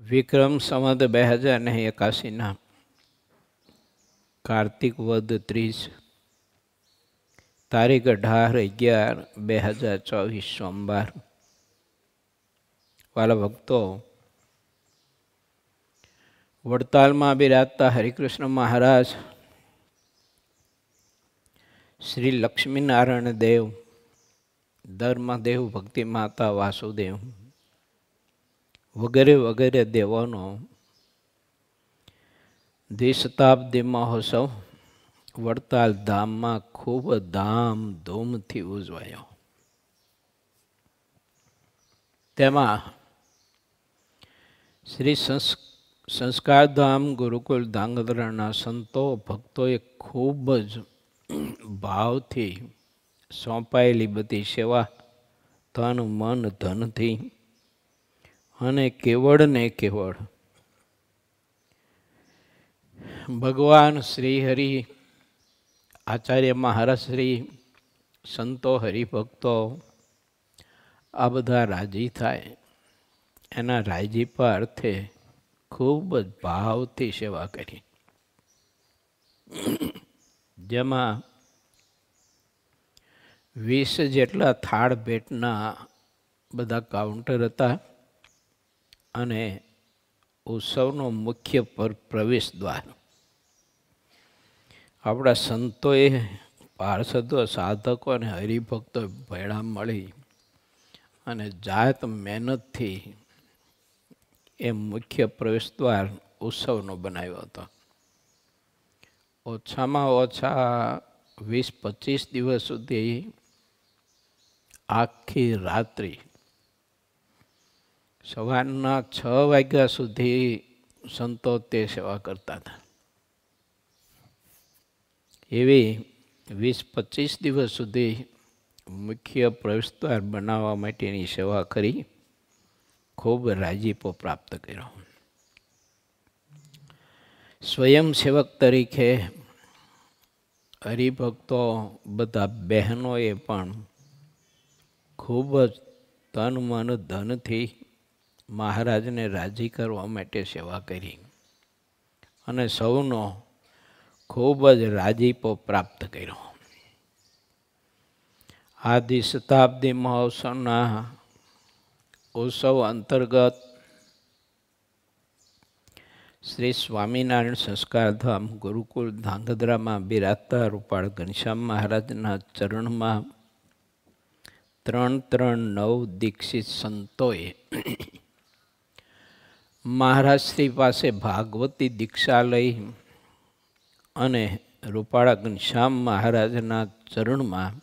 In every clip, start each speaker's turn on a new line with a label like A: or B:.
A: વિક્રમ સંવત 2081 કાર્તિક વદ 30 તારીખ 18/11/2024 સોમવાર. વાલા ભક્તો, વડતાલમાં બિરાજતા હરિકૃષ્ણ મહારાજ શ્રી લક્ષ્મીનારાયણ દેવ, ધર્મદેવ, ભક્તિ માતા વાસુદેવ વગેરે વગેરે દેવોનો દ્વિશતાબ્દી મહોત્સવ વડતાલ ધામમાં ખૂબ ધામધૂમથી ઉજવાયો. તેમાં શ્રી સંસ્કારધામ ગુરુકુળ ધાંગધ્રાના સંતો ભક્તોએ ખૂબ જ ભાવથી સોંપાયેલી બધી સેવા તન મન ધનથી અને કેવળ ને કેવળ ભગવાન શ્રી હરિ, આચાર્ય મહારાજ શ્રી, સંતો, હરિભક્તો આ બધા રાજી થાય એના રાજીપા અર્થે ખૂબ જ ભાવથી સેવા કરી. જેમાં 20 જેટલા થાળ ભેટના બધા કાઉન્ટર હતા અને ઉત્સવનો મુખ્ય પ્રવેશ દ્વાર આપણા સંતોએ, પાર્ષદો, સાધકો અને હરિભક્તો ભેળા મળી અને જાત મહેનતથી એ મુખ્ય પ્રવેશ દ્વાર ઉત્સવનો બનાવ્યો હતો. ઓછામાં ઓછા 20-25 દિવસ સુધી આખી રાત્રિ સવારના 6 વાગ્યા સુધી સંતો તે સેવા કરતા હતા. એવી 20-25 દિવસ સુધી મુખ્ય પ્રવેશદ્વાર બનાવવા માટેની સેવા કરી ખૂબ રાજીપો પ્રાપ્ત કર્યો. સ્વયંસેવક તરીકે હરિભક્તો બધા બહેનોએ પણ ખૂબ જ તન મન ધનથી મહારાજને રાજી કરવા માટે સેવા કરી અને સૌનો ખૂબ જ રાજીપો પ્રાપ્ત કર્યો. આદિ શતાબ્દી મહોત્સવના ઉત્સવ અંતર્ગત શ્રી સ્વામિનારાયણ સંસ્કારધામ ગુરુકુળ ધાંગધ્રામાં બિરાજતા રૂપાળ ઘનશ્યામ મહારાજના ચરણમાં 339 દીક્ષિત સંતોએ મહારાજ શ્રી પાસે ભાગવતી દીક્ષા લઈ અને રૂપાળા ઘનશ્યામ મહારાજના ચરણમાં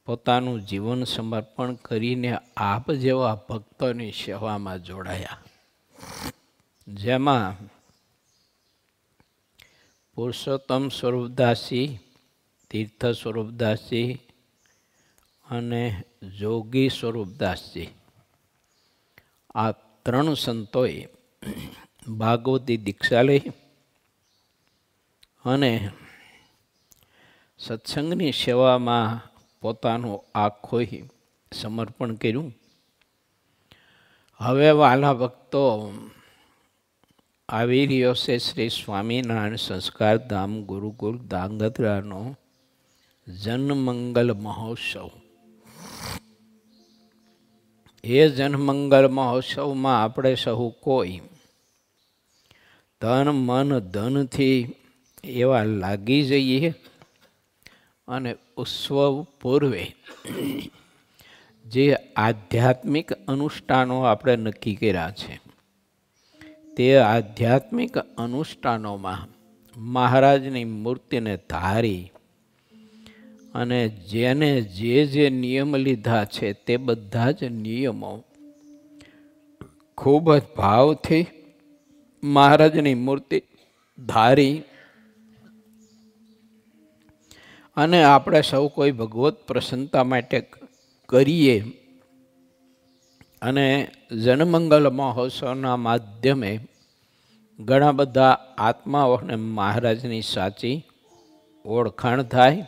A: પોતાનું જીવન સમર્પણ કરીને આપ જેવા ભક્તોની સેવામાં જોડાયા. જેમાં પુરુષોત્તમ સ્વરૂપદાસજી, તીર્થ સ્વરૂપદાસજી અને જોગી સ્વરૂપદાસજી આ 3 સંતોએ ભાગવતી દીક્ષા લઈ અને સત્સંગની સેવામાં પોતાનું આખું સમર્પણ કર્યું. હવે વાલા ભક્તો, આવી રહ્યો છે શ્રી સ્વામિનારાયણ સંસ્કારધામ ગુરુકુળ ધાંગધ્રાનો જનમંગલ મહોત્સવ. એ જનમંગલ મહોત્સવમાં આપણે સહુ કોઈ તન મન ધનથી એવા લાગી જઈએ અને ઉત્સવ પૂર્વે જે આધ્યાત્મિક અનુષ્ઠાનો આપણે નક્કી કર્યા છે તે આધ્યાત્મિક અનુષ્ઠાનોમાં મહારાજની મૂર્તિને ધારી અને જેને જે નિયમ લીધા છે તે બધા જ નિયમો ખૂબ જ ભાવથી મહારાજની મૂર્તિ ધારી અને આપણે સૌ કોઈ ભગવત પ્રસન્નતા માટે કરીએ અને જનમંગલ મહોત્સવના માધ્યમે ઘણા બધા આત્માઓને મહારાજની સાચી ઓળખાણ થાય,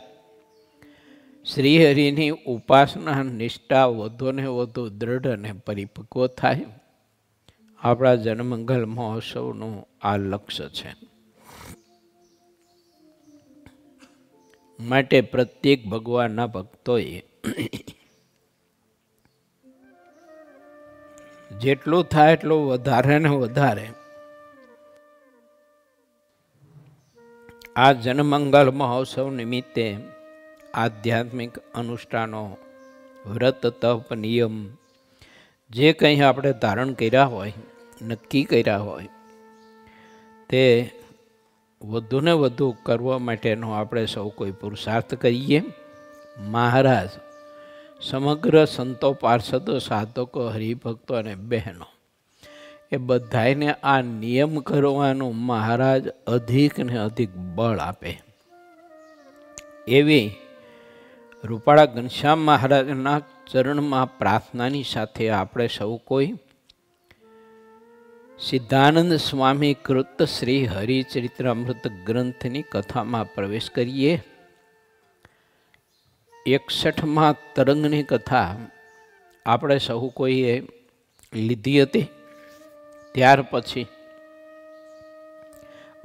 A: શ્રીહરિની ઉપાસના નિષ્ઠા વધુ ને વધુ દૃઢ અને પરિપક્વ થાય આપણા જનમંગલ મહોત્સવનું આ લક્ષ્ય છે. માટે પ્રત્યેક ભગવાનના ભક્તોએ જેટલું થાય એટલું વધારે ને વધારે આ જનમંગલ મહોત્સવ નિમિત્તે આધ્યાત્મિક અનુષ્ઠાનો, વ્રત, તપ, નિયમ જે કંઈ આપણે ધારણ કર્યા હોય, નક્કી કર્યા હોય, તે વધુ ને વધુ કરવા માટેનો આપણે સૌ કોઈ પુરુષાર્થ કરીએ. મહારાજ સમગ્ર સંતો, પાર્ષદો, સાધકો, હરિભક્તો અને બહેનો એ બધાને આ નિયમ કરવાનું મહારાજ અધિક ને અધિક બળ આપે એવી રૂપાળા ઘનશ્યામ મહારાજના ચરણમાં પ્રાર્થનાની સાથે આપણે સૌ કોઈ સિદ્ધાનંદ સ્વામી કૃત શ્રી હરિચરિત્રામૃત ગ્રંથની કથામાં પ્રવેશ કરીએ. 61માં તરંગની કથા આપણે સૌ કોઈએ લીધી હતી. ત્યાર પછી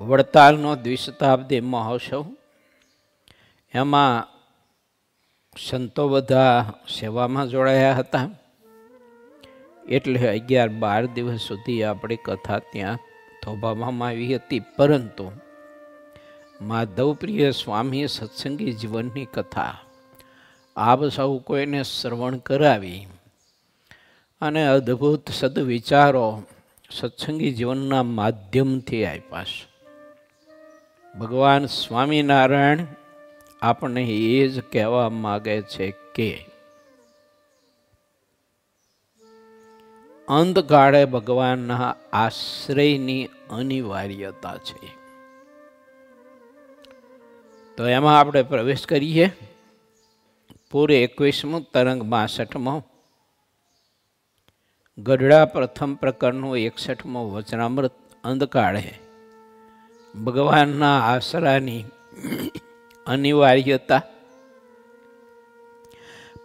A: વડતાલનો દ્વિશતાબ્દી મહોત્સવ, એમાં સંતો બધા સેવામાં જોડાયા હતા. એટલે 11-12 દિવસ સુધી આપણી કથા ત્યાં થોભાવવામાં આવી હતી. પરંતુ માધવપ્રિય સ્વામીએ સત્સંગી જીવનની કથા આપ સૌ કોઈને શ્રવણ કરાવી અને અદ્ભુત સદવિચારો સત્સંગી જીવનના માધ્યમથી આપ્યા છે. ભગવાન સ્વામિનારાયણ આપણને એ જ કહેવા માગે છે કે અંતકાળે ભગવાનના આશ્રયની અનિવાર્યતા છે. તો એમાં આપણે પ્રવેશ કરીએ. પૂરે 21મું તરંગ 62મો, ગઢડા પ્રથમ પ્રકરણનું 61મો વચનામૃત. અંધકાળે ભગવાનના આશરાની અનિવાર્યતા.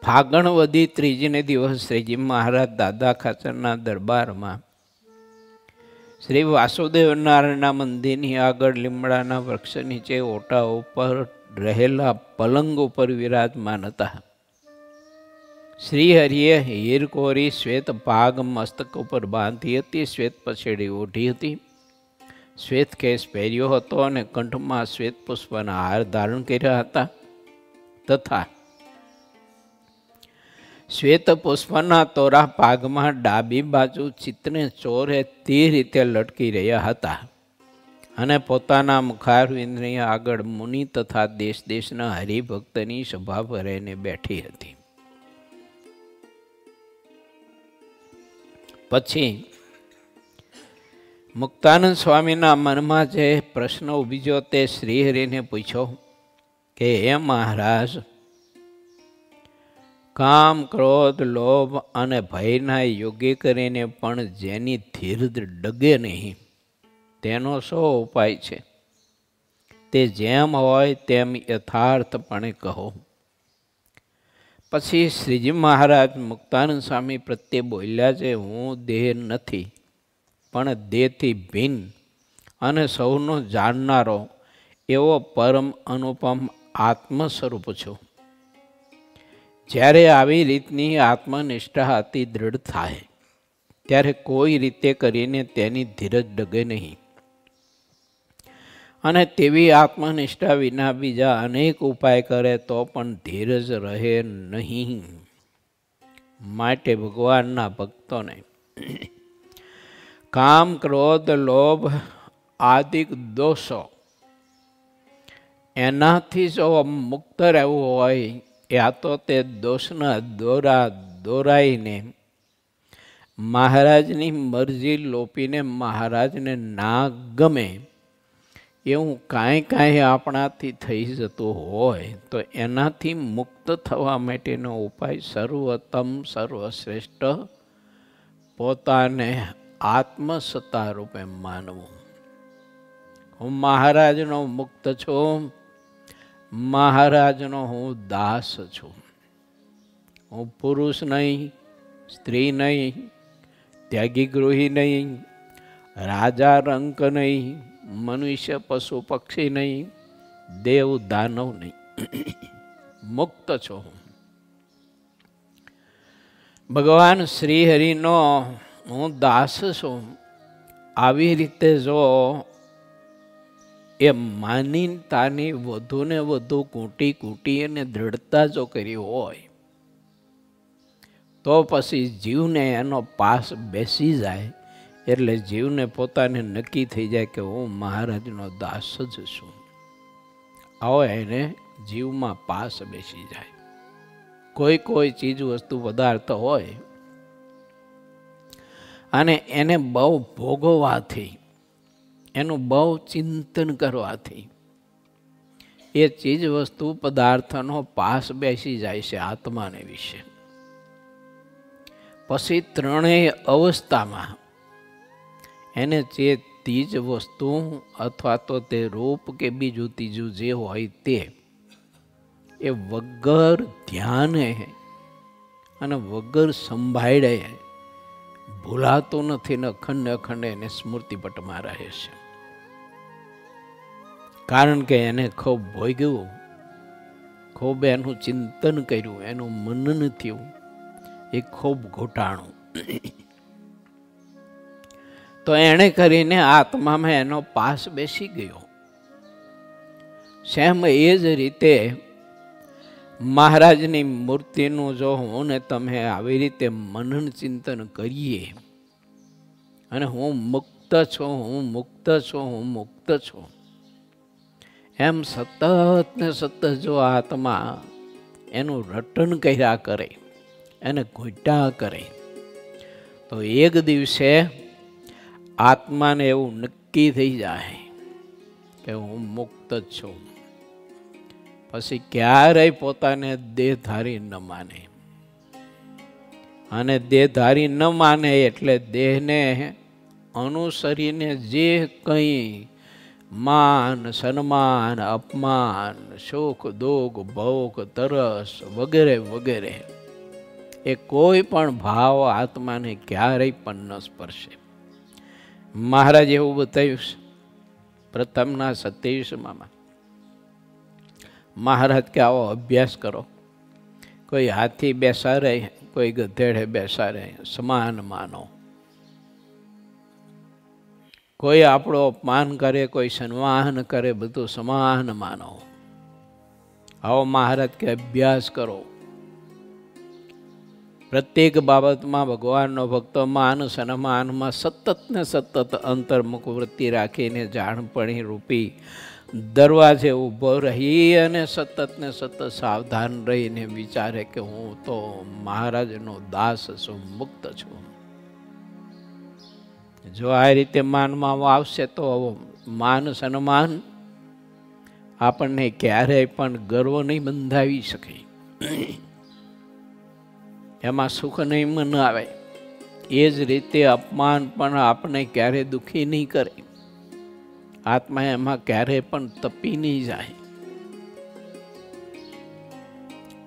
A: ફાગણ વદી 3ને દિવસ શ્રીજી મહારાજ દાદા ખાચરના દરબારમાં શ્રી વાસુદેવ નારાયણના મંદિરની આગળ લીમડાના વૃક્ષ નીચે ઓટા ઉપર રહેલા પલંગ ઉપર વિરાજમાન હતા. શ્રી હરિએ હીરકોરી શ્વેત પાગ મસ્તક ઉપર બાંધી હતી, શ્વેત પછેડી ઓઢી હતી, શ્વેત કેસ પહેર્યો હતો અને કંઠમાં શ્વેત પુષ્પના હાર ધારણ કર્યા હતા તથા શ્વેત પુષ્પના તોરા પાગમાં ડાબી બાજુ ચિત્તને ચોરે તે રીતે લટકી રહ્યા હતા અને પોતાના મુખારવિંદની આગળ મુનિ તથા દેશ દેશના હરિભક્તની સભા ભરીને બેઠી હતી. પછી મુક્તાનંદ સ્વામીના મનમાં જે પ્રશ્ન ઉભી તે શ્રીહરિને પૂછ્યો કે હે મહારાજ, કામ, ક્રોધ, લોભ અને ભયના યોગ્ય કરીને પણ જેની ધીરજ ડગે નહીં તેનો શો ઉપાય છે? તે જેમ હોય તેમ યથાર્થપણે કહો. પછી શ્રીજી મહારાજ મુક્તાનંદ સ્વામી પ્રત્યે બોલ્યા છે, હું દેહ નથી પણ દેહથી ભિન્ન અને સૌનો જાણનારો એવો પરમ અનુપમ આત્મ સ્વરૂપ છું. જ્યારે આવી રીતની આત્મનિષ્ઠા અતિ દૃઢ થાય ત્યારે કોઈ રીતે કરીને તેની ધીરજ ડગે નહીં અને તેવી આત્મનિષ્ઠા વિના બીજા અનેક ઉપાય કરે તો પણ ધીરજ રહે નહીં. માટે ભગવાનના ભક્તોને કામ, ક્રોધ, લોભ આદિ દોષો એનાથી જો મુક્ત રહેવું હોય, યા તો તે દોષના દોરા દોરાઈને મહારાજની મરજી લોપીને મહારાજને ના ગમે એવું કાંઈ આપણાથી થઈ જતું હોય તો એનાથી મુક્ત થવા માટેનો ઉપાય સર્વોત્તમ, સર્વશ્રેષ્ઠ પોતાને આત્મસત્તા રૂપે માનવું. હું મહારાજનો મુક્ત છું, મહારાજનો હું દાસ છું. હું પુરુષ નહીં, સ્ત્રી નહીં, ત્યાગી ગૃહી નહીં, રાજા રંક નહીં, મનુષ્ય પશુ પક્ષી નહીં, દેવ દાનવ નહીં, મુક્ત છો. ભગવાન શ્રી હરિનો હું દાસ છું, આવી રીતે જો એ માનીતાની વધુ ને વધુ કૂટી કૂટી અને દ્રઢતા જો કરી હોય તો પછી જીવને એનો પાસ બેસી જાય. એટલે જીવને પોતાને નક્કી થઈ જાય કે હું મહારાજનો દાસ જ છું. આવો એને જીવમાં પાસ બેસી જાય. કોઈ કોઈ ચીજ વસ્તુ પદાર્થ હોય અને એને બહુ ભોગવવાથી, એનું બહુ ચિંતન કરવાથી એ ચીજ વસ્તુ પદાર્થનો પાસ બેસી જાય છે આત્માને વિશે. પછી ત્રણેય અવસ્થામાં એને જે ત્રીજ વસ્તુ અથવા તો તે રૂપ કે બીજું ત્રીજું જે હોય તે એ વગર ધ્યાને અને વગર સંભાળે ભૂલાતો નથી ને અખંડ અખંડ એને સ્મૃતિપટમાં રહે છે. કારણ કે એને ખૂબ ભોગ્યું, ખૂબ એનું ચિંતન કર્યું, એનું મનન થયું, એ ખૂબ ઘોટાણું. તો એણે કરીને આત્મામાં એનો પાસ બેસી ગયો. સેમ એ જ રીતે મહારાજની મૂર્તિનું જો હું ને તમે આવી રીતે મનન ચિંતન કરીએ અને હું મુક્ત છું, હું મુક્ત છું, હું મુક્ત છું, એમ સતત ને સતત જો આત્મા એનું રટન કર્યા કરે, એને ઘૂંટા કરે, તો એક દિવસે આત્માને એવું નક્કી થઈ જાય કે હું મુક્ત જ છું. પછી ક્યારેય પોતાને દેહધારી ન માને. અને દેહધારી ન માને એટલે દેહને અનુસરીને જે કંઈ માન, સન્માન, અપમાન, સુખ દુઃખ, ભોગ, તરસ વગેરે વગેરે એ કોઈ પણ ભાવ આત્માને ક્યારેય પણ ન સ્પર્શે. મહારાજ એવું બતાવ્યું છે પ્રથમના 27માં. મહારાજ કે આવો અભ્યાસ કરો. કોઈ હાથી બેસાડે, કોઈ ગધેડે બેસાડે, સમાન માનો. કોઈ આપણો અપમાન કરે, કોઈ સન્માન કરે, બધું સમાન માનો. આવો મહારાજ કે અભ્યાસ કરો. પ્રત્યેક બાબતમાં ભગવાનનો ભક્તો માન સન્માનમાં સતત ને સતત અંતર્મુખ વૃત્તિ રાખીને જાણપણી રૂપી દરવાજે ઊભો રહી અને સતત ને સતત સાવધાન રહીને વિચારે કે હું તો મહારાજનો દાસ છું, મુક્ત છું. જો આ રીતે માનમાં આવશે તો માન સન્માન આપણને ક્યારેય પણ ગર્વ નહીં બંધાવી શકે, એમાં સુખ નહીં મન આવે. એ જ રીતે અપમાન પણ આપણે ક્યારેય દુઃખી નહીં કરે, આત્મા એમાં ક્યારેય પણ તપી નહીં જાય.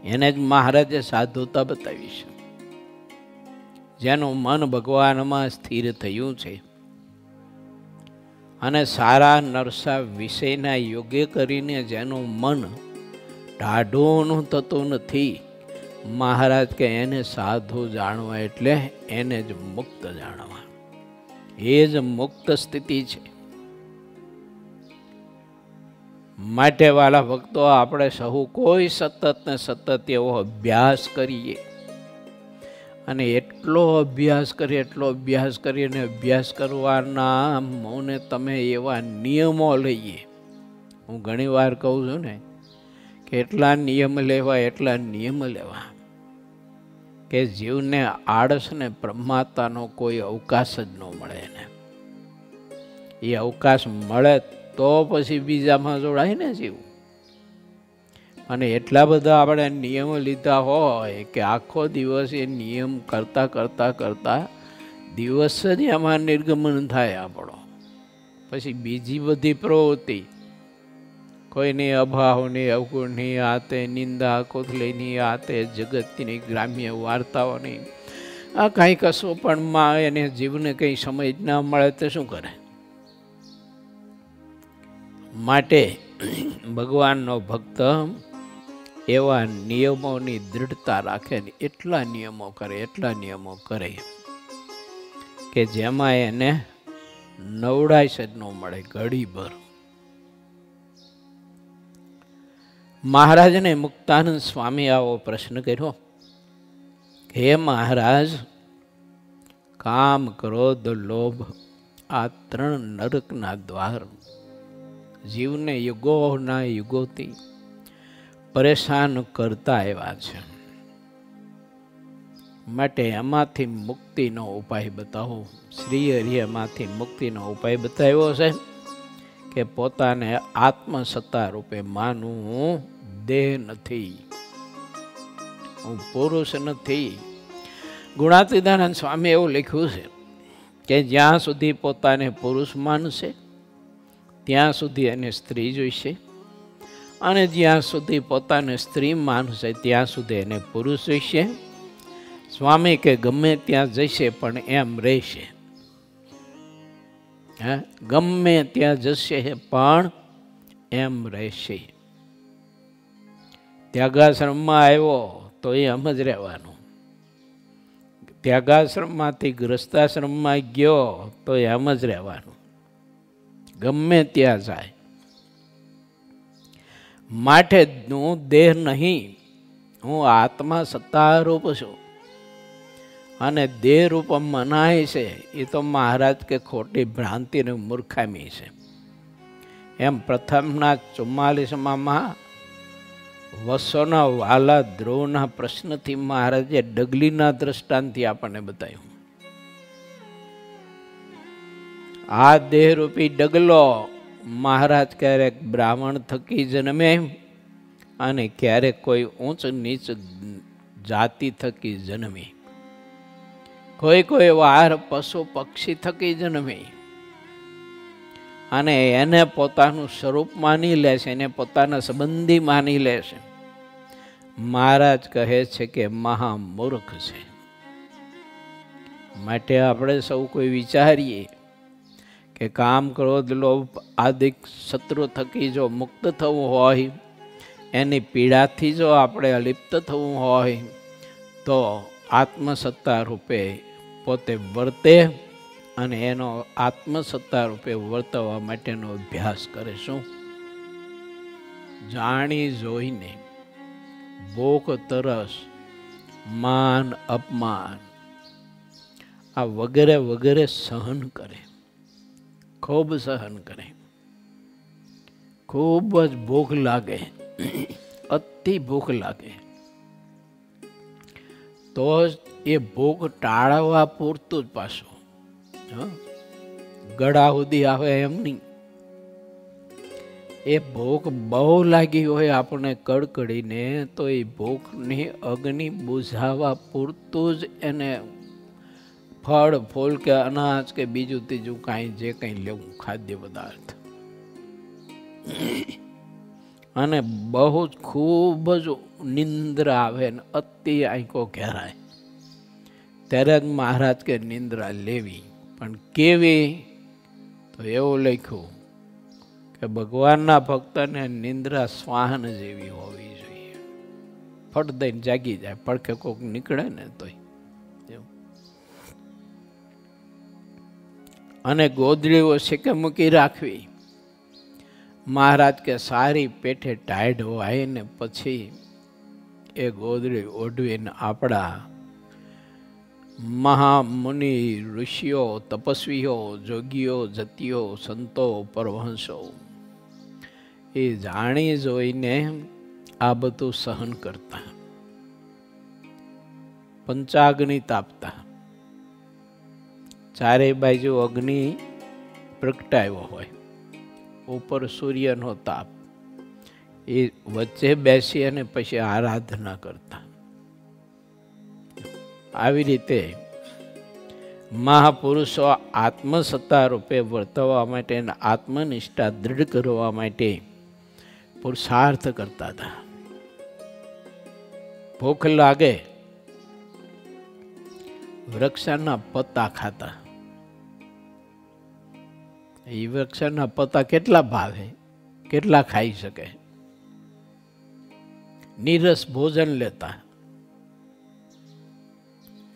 A: એને જ મહારાજે સાધુતા બતાવી છે. જેનું મન ભગવાનમાં સ્થિર થયું છે અને સારા નરસા વિષયના યોગ્ય કરીને જેનું મન ટાઢું થતું નથી, મહારાજ કે એને સાધુ જાણવા એટલે એને જ મુક્ત જાણવા. એ જ મુક્ત સ્થિતિ છે. માટે વાલા ભક્તો, આપણે સહુ કોઈ સતત ને સતત એવો અભ્યાસ કરીએ અને એટલો અભ્યાસ કરીએ અને અભ્યાસ કરવાના મને તમે એવા નિયમો લઈએ. હું ઘણી વાર કહું છું ને કે એટલા નિયમ લેવા કે જીવને આળસ ને પ્રમાતાનો કોઈ અવકાશ જ ન મળે. એને એ અવકાશ મળે તો પછી બીજામાં જોડાય ને જીવ. અને એટલા બધા આપણે નિયમો લીધા હોય કે આખો દિવસ એ નિયમ કરતા દિવસ જ એમાં નિર્ગમન થાય આપણો. પછી બીજી બધી પ્રવૃત્તિ, કોઈની અભાવની, અવગુણની, આતે નિંદા કોથલીની, આતે જગતની ગ્રામ્ય વાર્તાઓની, આ કાંઈ કશું પણ માં એને જીવને કંઈ સમય જ ના મળે તો શું કરે? માટે ભગવાનનો ભક્ત એવા નિયમોની દૃઢતા રાખે ને એટલા નિયમો કરે કે જેમાં એને નવડાઈ જ ન મળે ઘડીભર. મહારાજને મુક્તાનંદ સ્વામી આવો પ્રશ્ન કર્યો, હે મહારાજ, કામ, ક્રોધ, લોભ આ 3 નરકના દ્વાર જીવને યુગોના યુગોથી પરેશાન કરતા આવ્યા છે. માટે એમાંથી મુક્તિનો ઉપાય બતાવો. શ્રી હરિએ એમાંથી મુક્તિનો ઉપાય બતાવ્યો છે કે પોતાને આત્મસત્તા રૂપે માનું, હું દેહ નથી, હું પુરુષ નથી. ગુણાતીતાનંદ સ્વામી એવું લખ્યું છે કે જ્યાં સુધી પોતાને પુરુષ માનશે ત્યાં સુધી એને સ્ત્રી જોઈશે, અને જ્યાં સુધી પોતાને સ્ત્રી માનશે ત્યાં સુધી એને પુરુષ જોઈશે. સ્વામી કે ગમે ત્યાં જશે પણ એમ રહેશે. ગમે ત્યાં જશે પણ એમ રહેશે. ત્યાગાશ્રમમાં આવ્યો તો એમ જ રહેવાનું, ત્યાગાશ્રમમાંથી ગ્રસ્તાશ્રમમાં ગયો તો એમ જ રહેવાનું, ગમે ત્યાં જાય. માટે હું દેહ નહીં, હું આત્મા સત્તારૂપ છું. અને દેહ રૂપ મનાય છે એ તો મહારાજ કે ખોટી ભ્રાંતિ ને મૂર્ખામી છે. એમ પ્રથમના 44માં વસોના વાલા ધ્રુવના પ્રશ્નથી મહારાજે ડગલીના દ્રષ્ટાંતથી આપણને બતાવ્યું. આ દેહરૂપી ડગલો મહારાજ ક્યારેક બ્રાહ્મણ થકી જન્મે અને ક્યારેક કોઈ ઊંચ નીચ જાતિ થકી જન્મે, કોઈ વાર પશુ પક્ષી થકી જન્મે અને એને પોતાનું સ્વરૂપ માની લે છે, એને પોતાના સંબંધી માની લે છે. મહારાજ કહે છે કે મહામૂર્ખ છે. માટે આપણે સૌ કોઈ વિચારીએ કે કામ, ક્રોધ, લોભ આદિ શત્રુ થકી જો મુક્ત થવું હોય, એની પીડાથી જો આપણે અલિપ્ત થવું હોય તો આત્મસત્તા રૂપે પોતે વર્તે અને એનો આત્મસત્તા રૂપે વર્તવા માટેનો અભ્યાસ કરે. શું? જાણી જોઈને ભૂખ, તરસ, માન, અપમાન આ વગેરે વગેરે સહન કરે, ખૂબ સહન કરે. ખૂબ જ ભૂખ લાગે, અતિ ભૂખ લાગે તો એ ભૂખ ટાળવા પૂરતું જ પાછું, ગળા સુધી આવે એમ નહીં. એ ભૂખ બહુ લાગી હોય આપણને કડકડીને તો એ ભૂખની અગ્નિ બુઝાવવા પૂરતું જ એને ફળ, ફૂલ કે અનાજ કે બીજું ત્રીજું કાંઈ જે કંઈ લેવું ખાદ્ય પદાર્થ, અને બહુ જ ખૂબ જ નિંદ્રા આવે ને અતિ આંખો ઘેરાય ત્યારે જ મહારાજ કે નિંદ્રા લેવી. પણ કેવી? તો એવું લખ્યું કે ભગવાનના ભક્તને નિંદ્રા શ્વાન જેવી હોવી જોઈએ. ફટ દઈને જાગી જાય, પડખે કોક નીકળે ને તોય. અને ગોદડીઓ શેકે મૂકી રાખવી. મહારાજ કે સારી પેઠે ટાઢ હોય ને પછી એ ગોદડી ઓઢવીને આપણા મહામુનિ, ઋષિઓ, તપસ્વીઓ, જોગીઓ, જતીઓ, સંતો, પરમહંસો એ જાણી જોઈને આ બધું સહન કરતા, પંચાગ્નિ તાપતા. ચારે બાજુ અગ્નિ પ્રગટાયો હોય, ઉપર સૂર્યનો તાપ, એ વચ્ચે બેસી અને પછી આરાધના કરતા. આવી રીતે મહાપુરુષો આત્મસત્તા રૂપે વર્તવા માટે અને આત્મનિષ્ઠા દૃઢ કરવા માટે પુરુષાર્થ કરતા હતા. ભૂખ લાગે, વૃક્ષના પત્તા ખાતા. એ વૃક્ષના પત્તા કેટલા ભાવે, કેટલા ખાઈ શકે? નીરસ ભોજન લેતા.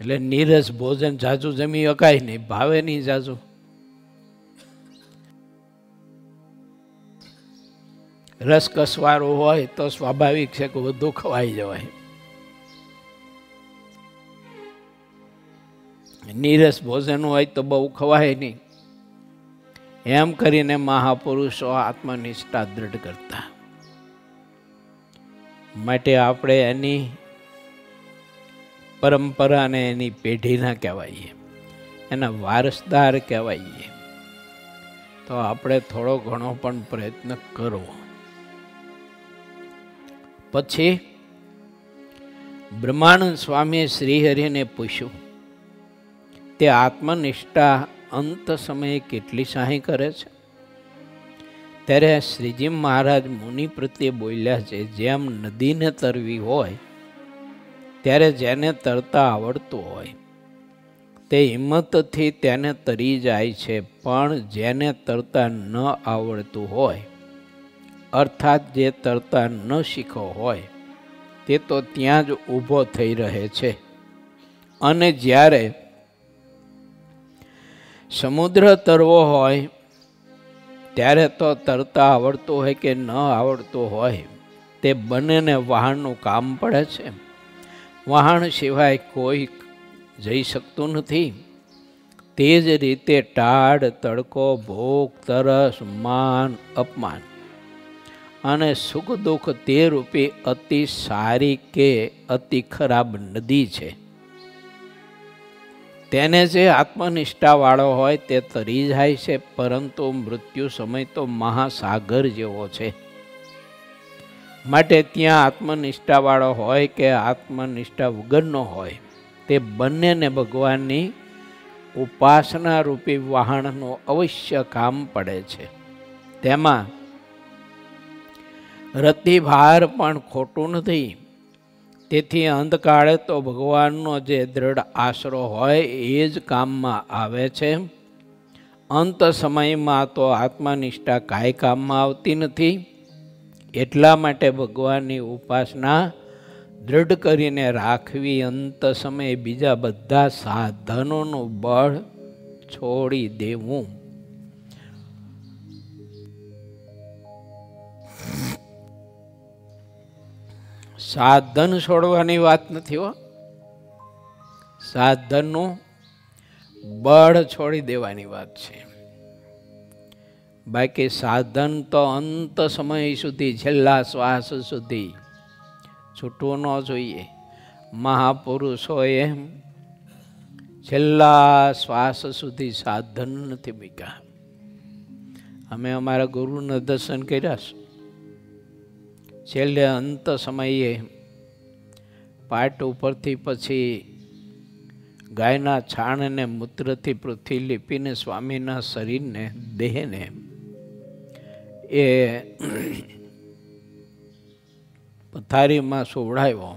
A: એટલે નીરસ ભોજન જાજુ જમી શકાય નહીં, ભાવે નહીં જાજુ. રસ કસવાળો હોય તો સ્વાભાવિક છે કે વધુ ખવાઈ જવાય. નીરસ ભોજન હોય તો બહુ ખવાય નહીં. એમ કરીને મહાપુરુષો આત્મનિષ્ઠા દ્રઢ કરતા. માટે આપણે એની પરંપરાને એની પેઢીના કહેવાઈએ, એના વારસદાર કહેવાઈએ. તો આપણે થોડો ઘણો પણ પ્રયત્ન કરવો. પછી બ્રહ્માનંદ સ્વામીએ શ્રીહરિને પૂછ્યું, તે આત્મનિષ્ઠા અંત સમયે કેટલી સાહી કરે છે? ત્યારે શ્રીજી મહારાજ મુનિ પ્રત્યે બોલ્યા છે, જેમ નદીને તરવી હોય ત્યારે જેને તરતા આવડતું હોય તે હિંમતથી તેને તરી જાય છે, પણ જેને તરતા ન આવડતું હોય, અર્થાત જે તરતા ન શીખો હોય, તે તો ત્યાં જ ઊભો થઈ રહે છે. અને જ્યારે સમુદ્ર તરવો હોય ત્યારે તો તરતા આવડતું હોય કે ન આવડતું હોય, તે બંનેને વહાણનું કામ પડે છે. વહાણ સિવાય કોઈ જઈ શકતું નથી. તે જ રીતે ટાઢ, તડકો, ભૂખ, તરસ, માન, અપમાન અને સુખ દુઃખ તે રૂપે અતિ સારી કે અતિ ખરાબ નદી છે. તેને જે આત્મનિષ્ઠાવાળો હોય તે તરી જાય છે, પરંતુ મૃત્યુ સમય તો મહાસાગર જેવો છે. માટે ત્યાં આત્મનિષ્ઠાવાળો હોય કે આત્મનિષ્ઠા વગરનો હોય, તે બંનેને ભગવાનની ઉપાસના રૂપી વહાણનું અવશ્ય કામ પડે છે. તેમાં રતિભાર પણ ખોટું નથી. તેથી અંતકાળે તો ભગવાનનો જે દ્રઢ આશરો હોય એ જ કામમાં આવે છે. અંત સમયમાં તો આત્મનિષ્ઠા કાંઈ કામમાં આવતી નથી. એટલા માટે ભગવાનની ઉપાસના દ્રઢ કરીને રાખવી. અંત સમયે બીજા બધા સાધનોનું બળ છોડી દેવું. સાધન છોડવાની વાત નથી હો, સાધનનું બળ છોડી દેવાની વાત છે. બાકી સાધન તો અંત સમય સુધી, છેલ્લા શ્વાસ સુધી છૂટવું ન જોઈએ. મહાપુરુષોએ છેલ્લા શ્વાસ સુધી સાધન નથી મૂક્યા. અમે અમારા ગુરુના દર્શન કર્યા છે. છેલ્લે અંત સમયે પાટ ઉપરથી પછી ગાયના છાણ અને મૂત્રથી પૃથ્વી લીપીને સ્વામીના શરીરને, દેહને એ પથારીમાં સુવડાવ્યો.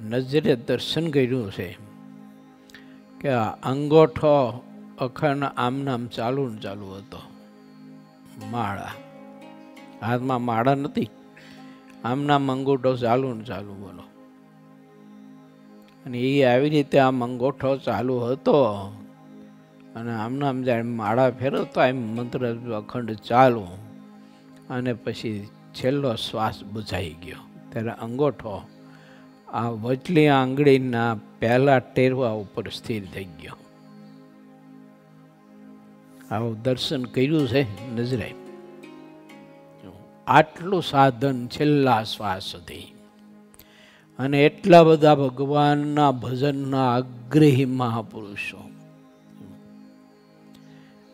A: નજરે દર્શન કર્યું છે કે અંગોઠો અખંડ આમનામ ચાલુ ને ચાલુ હતો. માળા હાથમાં માળા નથી, આમના અંગૂઠો ચાલુ ને ચાલુ. બોલો. અને એ આવી રીતે આમ અંગૂઠો ચાલુ હતો અને આમનામ જાય માળા ફેરવતો એમ મંત્ર અખંડ ચાલુ. અને પછી છેલ્લો શ્વાસ બુઝાઈ ગયો ત્યારે અંગૂઠો આ વચલી આંગળીના પહેલા ટેરવા ઉપર સ્થિર થઈ ગયો. આવું દર્શન કર્યું છે નજરે. આટલું સાધન છેલ્લા શ્વાસ સુધી. અને એટલા બધા ભગવાનના ભજનના આગ્રહી મહાપુરુષો.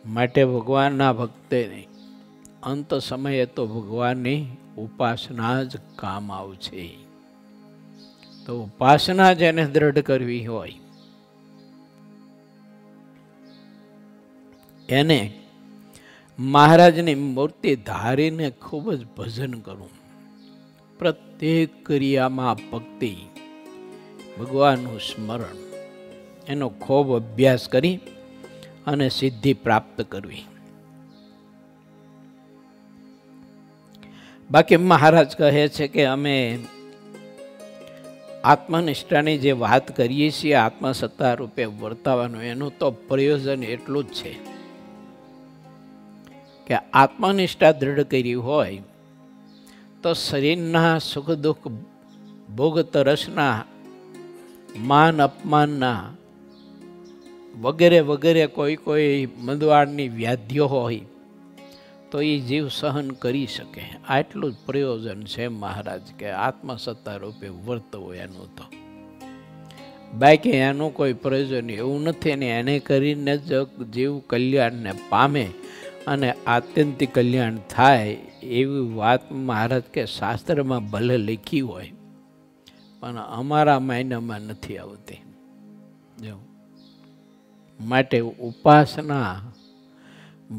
A: માટે ભગવાનના ભક્તે અંત સમયે તો ભગવાનની ઉપાસના જ કામ આવશે. તો ઉપાસના જેને દ્રઢ કરવી હોય એને મહારાજની મૂર્તિ ધારીને ખૂબ જ ભજન કરવું. પ્રત્યેક ક્રિયામાં ભક્તિ, ભગવાનનું સ્મરણ. એનો ખૂબ અભ્યાસ કરી અને સિદ્ધિ પ્રાપ્ત કરવી. બાકી મહારાજ કહે છે કે અમે આત્મનિષ્ઠાની જે વાત કરીએ છીએ આત્મસત્તા રૂપે વર્તાવાનું, એનું તો પ્રયોજન એટલું જ છે કે આત્મનિષ્ઠા દ્રઢ કરી હોય તો શરીરના સુખ દુઃખ, ભોગ તરસના, માન અપમાનના વગેરે વગેરે કોઈ મંદવાડની વ્યાધિઓ હોય તો એ જીવ સહન કરી શકે. આટલું જ પ્રયોજન છે મહારાજ કે આત્મસત્તા રૂપે વર્તવું એનું. તો બાકી એનું કોઈ પ્રયોજન એવું નથી ને એને કરીને જ જીવ કલ્યાણને પામે અને આત્યંતિક કલ્યાણ થાય એવી વાત મહારાજ કે શાસ્ત્રમાં ભલે લખી હોય પણ અમારા માયનામાં નથી આવતી. જો માટે ઉપાસના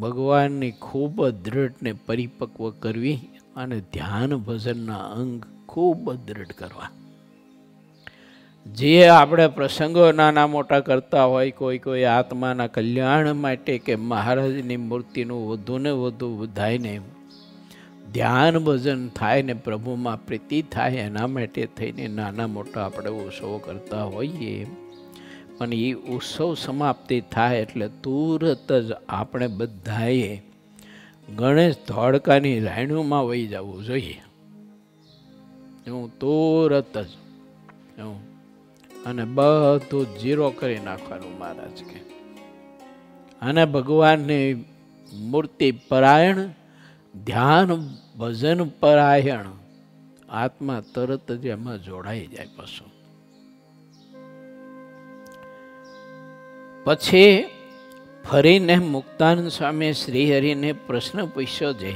A: ભગવાનની ખૂબ દૃઢ ને પરિપક્વ કરવી અને ધ્યાન ભજનના અંગ ખૂબ દ્રઢ કરવા. જે આપણે પ્રસંગો નાના મોટા કરતા હોય, કોઈ આત્માના કલ્યાણ માટે કે મહારાજની મૂર્તિનું વધુ ને વધુ વધાઈને ધ્યાન ભજન થાય ને પ્રભુમાં પ્રીતિ થાય, એના માટે થઈને નાના મોટા આપણે ઉત્સવો કરતા હોઈએ. પણ એ ઉત્સવ સમાપ્તિ થાય એટલે તુરત જ આપણે બધાએ ગણેશ ધોળકાની રાયણુમાં વહી જવું જોઈએ. હું તુરત જ અને બધું જીરો કરી નાખવાનું મહારાજ કે. અને ભગવાનની મૂર્તિ પરાયણ, ધ્યાન ભજન પરાયણ આત્મા તરત જ એમાં જોડાઈ જાય. પછી ફરીને મુક્તાનંદ સ્વામી શ્રીહરિને પ્રશ્ન પૂછ્યો છે,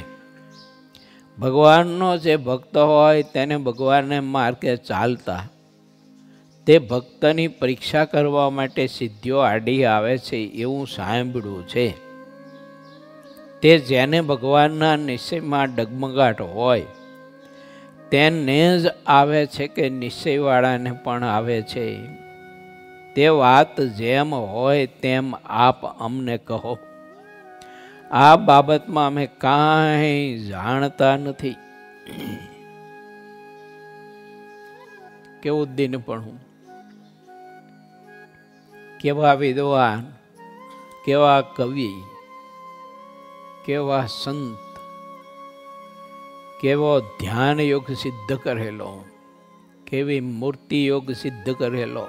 A: ભગવાનનો જે ભક્ત હોય તેને ભગવાનને માર્ગે ચાલતા તે ભક્તની પરીક્ષા કરવા માટે સિદ્ધિઓ આડી આવે છે એવું સાંભળ્યું છે. તે જેને ભગવાનના નિશ્ચયમાં ડગમગાટ હોય તેને જ આવે છે કે નિશ્ચયવાળાને પણ આવે છે? તે વાત જેમ હોય તેમ આપ અમને કહો. આ બાબતમાં અમે કાંઈ જાણતા નથી. કેવું દિન પણ, કેવા વિદ્વાન, કેવા કવિ, કેવા સંત, કેવો ધ્યાન યોગ સિદ્ધ કરેલો, કેવી મૂર્તિ યોગ સિદ્ધ કરેલો,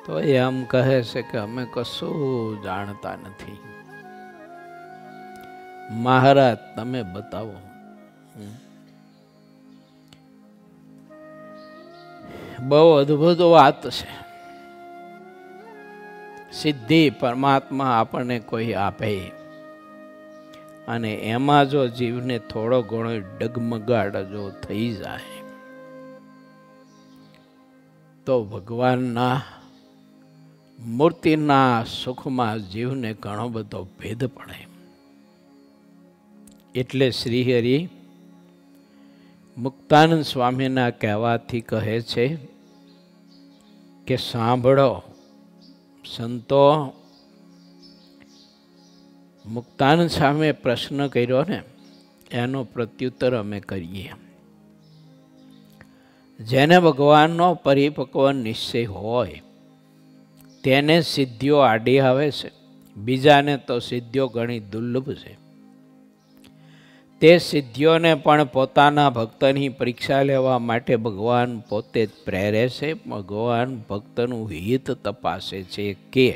A: તો એ આમ કહે છે કે અમે કશું જાણતા નથી. મહારાજ તમે બતાવો. બહુ અદ્ભુત વાત છે. સિદ્ધિ પરમાત્મા આપણને કોઈ આપે અને એમાં જો જીવને થોડો ઘણો ડગમગાડ જો થઈ જાય તો ભગવાનના મૂર્તિના સુખમાં જીવને ઘણો બધો ભેદ પડે. એટલે શ્રીહરિ મુક્તાનંદ સ્વામીના કહેવાથી કહે છે કે સાંભળો સંતો. મુક્તાનંદ સ્વામીએ પ્રશ્ન કર્યો ને એનો પ્રત્યુત્તર અમે કરીએ. જેને ભગવાનનો પરિપક્વ નિશ્ચય હોય તેને સિદ્ધિઓ આડી આવે છે, બીજાને તો સિદ્ધિઓ ઘણી દુર્લભ છે. તે સિદ્ધિઓને પણ પોતાના ભક્તની પરીક્ષા લેવા માટે ભગવાન પોતે જ પ્રેરે છે. ભગવાન ભક્તનું હિત તપાસે છે કે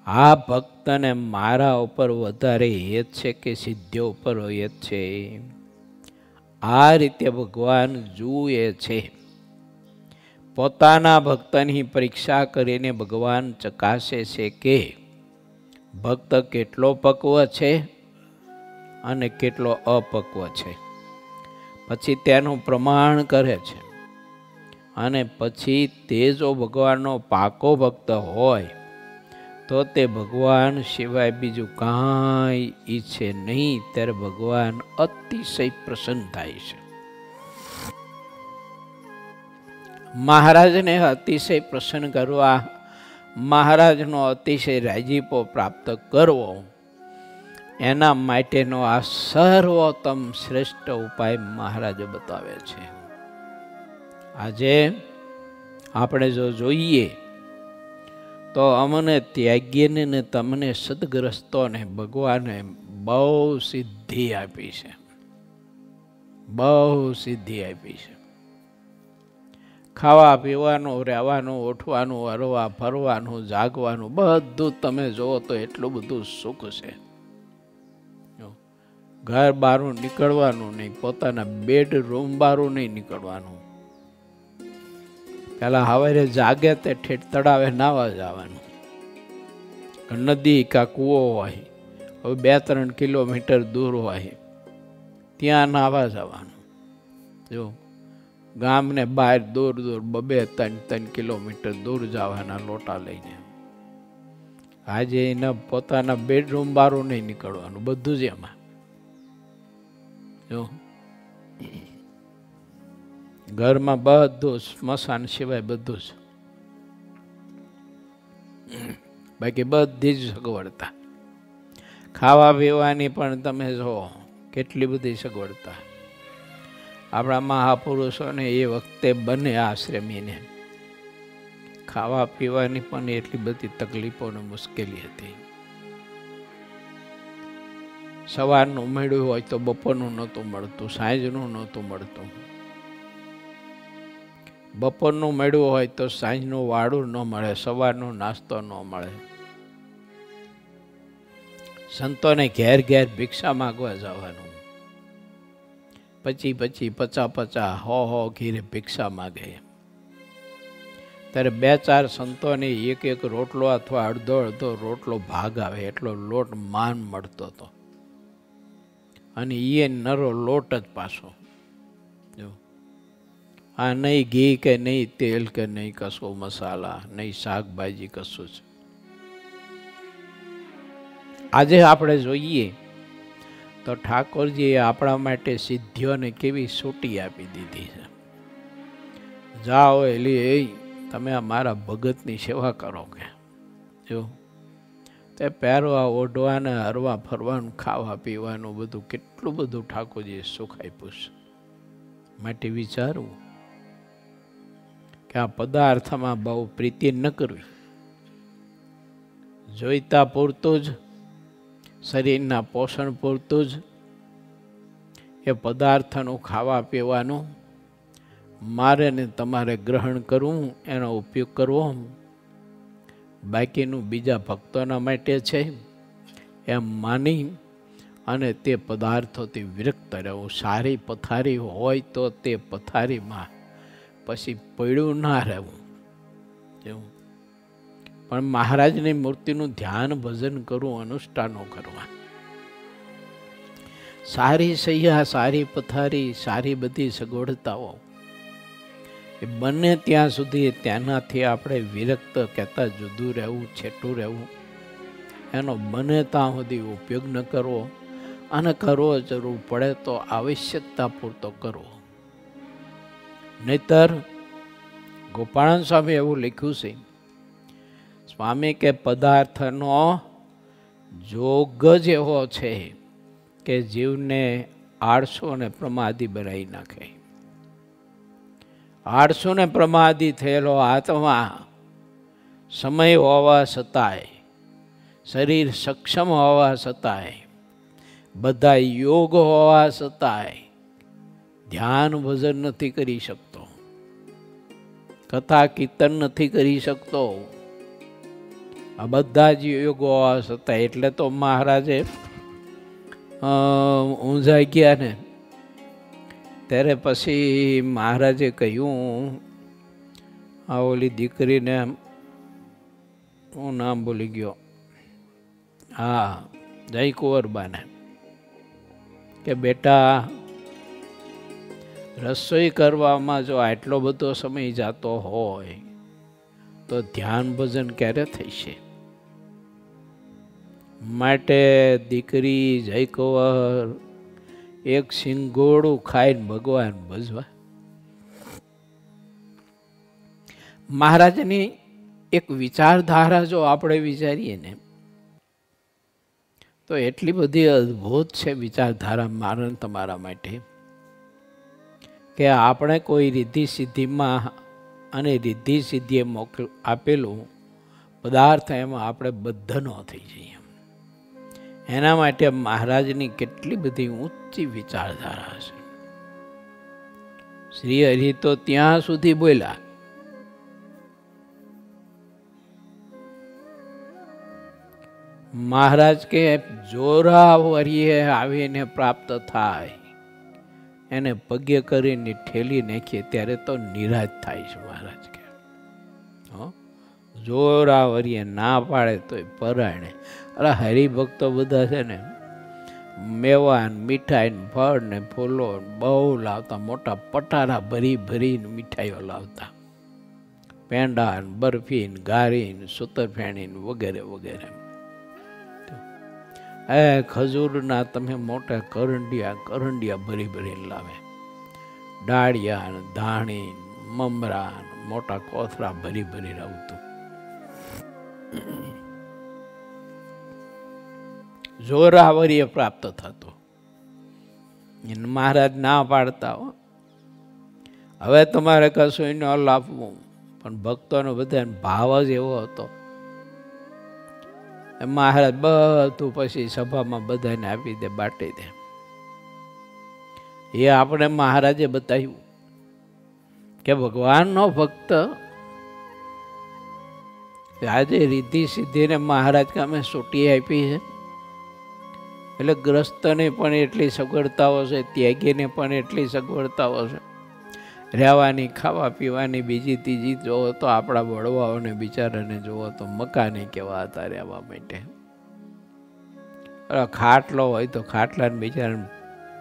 A: આ ભક્તને મારા ઉપર વધારે હિત છે કે સિદ્ધિઓ ઉપર હિત છે. આ રીતે ભગવાન જુએ છે. પોતાના ભક્તની પરીક્ષા કરીને ભગવાન ચકાસે છે કે ભક્ત કેટલો પક્વ છે અને કેટલો અપક્વ છે. પછી તેનું પ્રમાણ કરે છે અને પછી તે જો ભગવાનનો પાકો ભક્ત હોય તો તે ભગવાન સિવાય બીજું કાંઈ ઈચ્છે નહીં. ત્યારે ભગવાન અતિશય પ્રસન્ન થાય છે. મહારાજને અતિશય પ્રસન્ન કરવા, મહારાજનો અતિશય રાજીપો પ્રાપ્ત કરવો, એના માટેનો આ સર્વોત્તમ શ્રેષ્ઠ ઉપાય મહારાજે બતાવે છે. આજે આપણે જો જોઈએ તો અમને ત્યાગીને ને તમને સદગ્રસ્તોને ભગવાને બહુ સિદ્ધિ આપી છે, બહુ સિદ્ધિ આપી છે. ખાવા પીવાનું, રહેવાનું, ઉઠવાનું, હરવા ફરવાનું, જાગવાનું બધું તમે જુઓ તો એટલું બધું સુખ છે. ઘર બહારું નીકળવાનું નહીં, પોતાના બેડરૂમ બહારું નહીં નીકળવાનું. પેલા સવારે જાગે તે ઠેઠ તળાવે નાવા જવાનું. નદી કા કૂવો હોય, હવે 2-3 કિલોમીટર દૂર હોય, ત્યાં નાવા જવાનું. જો ગામને બહાર દૂર દૂર 2-3 કિલોમીટર દૂર જવાના લોટા લઈને. આજે એના પોતાના બેડરૂમ બારું નહીં નીકળવાનું, બધું જ એમાં. જો ઘરમાં બધું સ્મશાન સિવાય બધું જ, બાકી બધી જ સગવડતા. ખાવા પીવાની પણ તમે જો કેટલી બધી સગવડતા. આપણા મહાપુરુષોને એ વખતે બને આશ્રમીને ખાવા પીવાની પણ એટલી બધી તકલીફો ને મુશ્કેલી હતી. સવારનું મળ્યું હોય તો બપોરનું નહોતું મળતું, સાંજનું નહોતું મળતું. બપોરનું મળ્યું હોય તો સાંજનું વાળું ન મળે, સવારનું નાસ્તો ન મળે. સંતોને ઘેર ઘેર ભિક્ષા માગવા જવાનું. 50 50 ઘીરે ભિક્ષા માગે. ત્યારે 2-4 સંતોને એક રોટલો અથવા અડધો રોટલો ભાગ આવે એટલો લોટ માન મળતો હતો. અને એ નરો લોટ જ પાછો. જો આ નહીં ઘી કે નહીં તેલ કે નહીં કશો મસાલા, નહીં શાકભાજી, કશું જ. આજે આપણે જોઈએ તો ઠાકોરજીએ આપણા માટે સિદ્ધિઓને કેવી સૂટી આપી દીધી છે. જાઓ એલી તમે મારા ભગતની સેવા કરો કે. જો તે પહેરવા ઓઢવાને, હરવા ફરવાનું, ખાવા પીવાનું બધું કેટલું બધું ઠાકોરજીએ સુખ આપ્યું છે. માટે વિચારવું કે આ પદાર્થમાં બહુ પ્રીતિ ન કરવી. જોઈતા પૂરતું જ, શરીરના પોષણ પૂરતું જ એ પદાર્થનું ખાવા પીવાનું મારે ને તમારે ગ્રહણ કરવું, એનો ઉપયોગ કરવો. બાકીનું બીજા ભક્તોના માટે છે એમ માની અને તે પદાર્થોથી વિરક્ત રહેવું. સારી પથારી હોય તો તે પથારીમાં પછી પડ્યું ના રહેવું. એવું પણ મહારાજની મૂર્તિનું ધ્યાન ભજન કરવું, અનુષ્ઠાનો કરવા. સારી સૈયા, સારી પથારી, સારી બધી સગવડતાઓ એ બને ત્યાં સુધી ત્યાંનાથી આપણે વિરક્ત કહેતા જુદું રહેવું, છેટું રહેવું. એનો બને ત્યાં સુધી ઉપયોગ ન કરવો, અને કરવો જરૂર પડે તો આવશ્યકતા પૂરતો કરવો. નહીતર ગોપાળન સ્વામી એવું લખ્યું છે, સ્વામી કે પદાર્થનો જોગ જ એવો છે કે જીવને આળસુ અને પ્રમાદી બનાવી નાખે. આળસુ ને પ્રમાદી થયેલો આત્મા સમય હોવા છતાંય, શરીર સક્ષમ હોવા છતાંય, બધા યોગ હોવા છતાંય ધ્યાન ભજન નથી કરી શકતો, કથા કીર્તન નથી કરી શકતો. આ બધા જ યોગો હોવા છતાંય. એટલે તો મહારાજે ઊંઝાઈ ગયા ને ત્યારે પછી મહારાજે કહ્યું, આ ઓલી દીકરીને, હું નામ ભૂલી ગયો, હા જય કુંવરબાને, કે બેટા રસોઈ કરવામાં જો આટલો બધો સમય જતો હોય તો ધ્યાન ભજન ક્યારે થશે? માટે દીકરી જય કુંવર એક સિંગોડું ખાઈને ભગવાન ભજવા. મહારાજની એક વિચારધારા જો આપણે વિચારીએ ને તો એટલી બધી અદ્ભુત છે વિચારધારા મારા તમારા માટે કે આપણે કોઈ રિદ્ધિ સિદ્ધિમાં અને રિદ્ધિ સિદ્ધિએ આપેલું પદાર્થ એમાં આપણે બદ્ધ ન થઈ જઈએ. એના માટે મહારાજની કેટલી બધી ઊંચી વિચારધારા છે. શ્રી હરિ તો ત્યાં સુધી બોલ્યા મહારાજ કે જોરાવરીએ આવીને પ્રાપ્ત થાય એને પગે કરીને ઠેલી નાખીએ ત્યારે તો નિરાશ થાય છે. મહારાજ કે જોરાવરીએ ના પાડે તો પરાયણે. અરે હરિભક્તો બધા છે ને મેવા મીઠાઈ ને ફળ ને ફૂલો બહુ લાવતા, મોટા પટારા ભરી ભરીને મીઠાઈઓ લાવતા, પેંડા ને બરફી ને ગારી ને સૂતરફેણી ને વગેરે વગેરે. ખજૂરના તમે મોટા કરંડિયા ભરી ભરીને લાવે, ડાળિયા ને ધાણી મમરા મોટા કોથળા ભરી ભરી આવતું. જોરાવરીએ પ્રાપ્ત થતો. મહારાજ ના પાડતા હો, હવે તમારે કશું ન લાવવું, પણ ભક્તોનો બધા ભાવ જ એવો હતો. મહારાજ બધું પછી સભામાં બધાને આપી દે, બાટી દે. એ આપણે મહારાજે બતાવ્યું કે ભગવાનનો ભક્ત આજે રિદ્ધિ સિદ્ધિને મહારાજ કે અમે છૂટી આપી છે. એટલે ગ્રસ્તને પણ એટલી સગવડતાઓ છે, ત્યાગીને પણ એટલી સગવડતાઓ છે. રહેવાની, ખાવા પીવાની, બીજી ત્રીજી જોવો તો આપણા વડવાઓને બિચારાને જોવો તો મકાને કેવા હતા રહેવા માટે. ખાટલો હોય તો ખાટલાને બિચારાને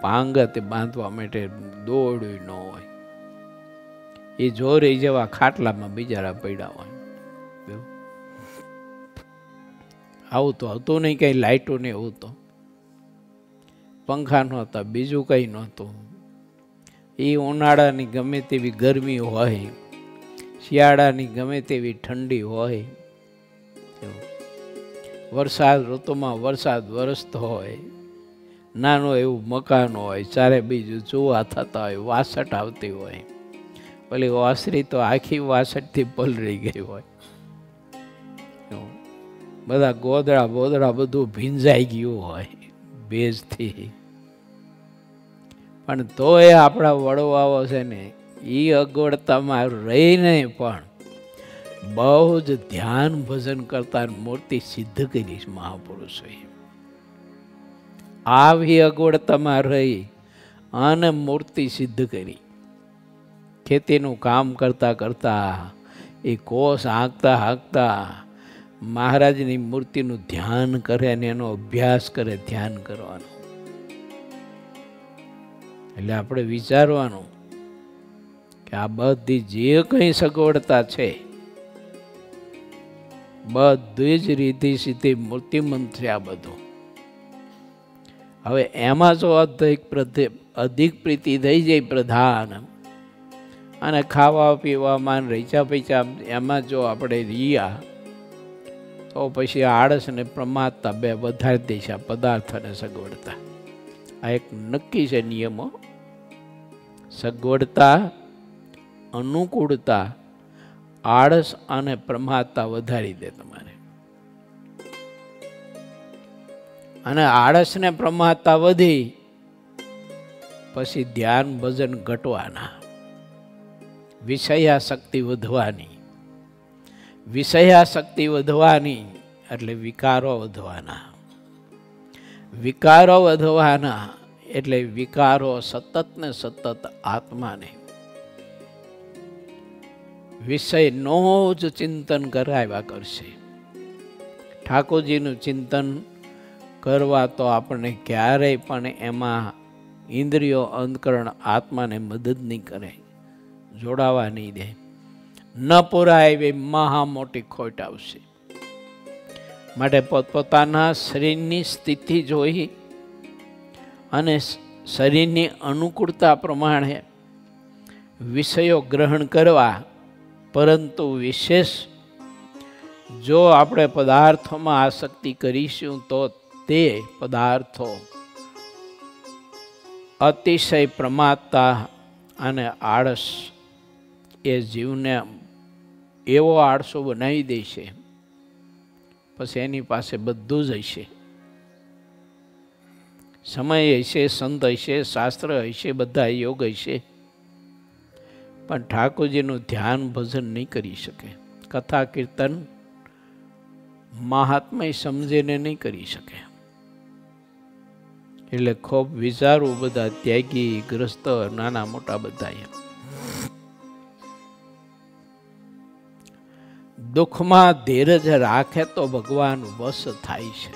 A: પાંગતે બાંધવા માટે દોડ્યું ન હોય. એ જોરી જેવા ખાટલામાં બિચારા પડ્યા હોય. આવું તો હતું નહીં, કંઈ લાઇટો ને એવું તો પંખા નહોતા, બીજું કંઈ નહોતું. એ ઉનાળાની ગમે તેવી ગરમી હોય, શિયાળાની ગમે તેવી ઠંડી હોય, વરસાદ ઋતુમાં વરસાદ વરસતો હોય, નાનું એવું મકાન હોય, ચારે બીજું ચૂવા થતા હોય, વાસઠ આવતી હોય, પેલી વાસરી તો આખી વાસઠથી પલળી ગઈ હોય, બધા ગોદડા બોદડા બધું ભીંજાઈ ગયું હોય ભેજથી. પણ તોય આપણા વડવાઓ છે ને એ અગવડતામાં રહીને પણ બહુ જ ધ્યાન ભજન કરતા મૂર્તિ સિદ્ધ કરી મહાપુરુષોએ. આવી અગવડતામાં રહી અને મૂર્તિ સિદ્ધ કરી. ખેતીનું કામ કરતા કરતા એ કોષ હાંકતા હાંકતા મહારાજની મૂર્તિનું ધ્યાન કરે અને એનો અભ્યાસ કરે, ધ્યાન કરવાનો. એટલે આપણે વિચારવાનું કે આ બધી જે કંઈ સગવડતા છે બધી જ રીતિ સીધી મૂર્તિમંત છે આ બધું. હવે એમાં જો અધિક પ્રીતિ થઈ જાય પ્રધાન, અને ખાવા પીવામાં રૈચા પૈચા એમાં જો આપણે રહ્યા તો પછી આળસ ને પ્રમાદતા બે વધારી દેશે પદાર્થ અને સગવડતા. આ એક નક્કી છે નિયમો. સગવડતા, અનુકૂળતા, આળસ અને પ્રમાદતા વધારી દે તમારે. અને આળસ ને પ્રમાદતા વધી પછી ધ્યાન ભજન ઘટવાના, વિષયાશક્તિ વધવાની. વિષયાશક્તિ વધવાની એટલે વિકારો વધવાના. વિકારો વધવાના એટલે વિકારો સતત ને સતત આત્માને વિષયનો જ ચિંતન કરાવ્યા કરશે. ઠાકોરજીનું ચિંતન કરવા તો આપણને ક્યારેય પણ એમાં ઇન્દ્રિયો, અંતકરણ, આત્માને મદદ નહીં કરે, જોડાવા નહીં દે. ન પૂરાય એવી મહા મોટી ખોટ આવશે. માટે પોતપોતાના શરીરની સ્થિતિ જોઈ અને શરીરની અનુકૂળતા પ્રમાણે વિષયો ગ્રહણ કરવા પરંતુ વિશેષ જો આપણે પદાર્થોમાં આસક્તિ કરીશું તો તે પદાર્થો અતિશય પ્રમાદતા અને આળસ એ જીવને એવો આળસો બનાવી દેશે, પછી એની પાસે બધું જ હશે, સમય હશે, સંત હશે, શાસ્ત્ર હશે, બધા યોગ હશે, પણ ઠાકોરજીનું ધ્યાન ભજન નહીં કરી શકે, કથા કીર્તન મહાત્મય સમજીને નહીં કરી શકે. એટલે ખૂબ વિચારવું બધા ત્યાગી ગ્રસ્ત નાના મોટા બધા. દુઃખમાં ધીરજ રાખે તો ભગવાન વશ થાય છે.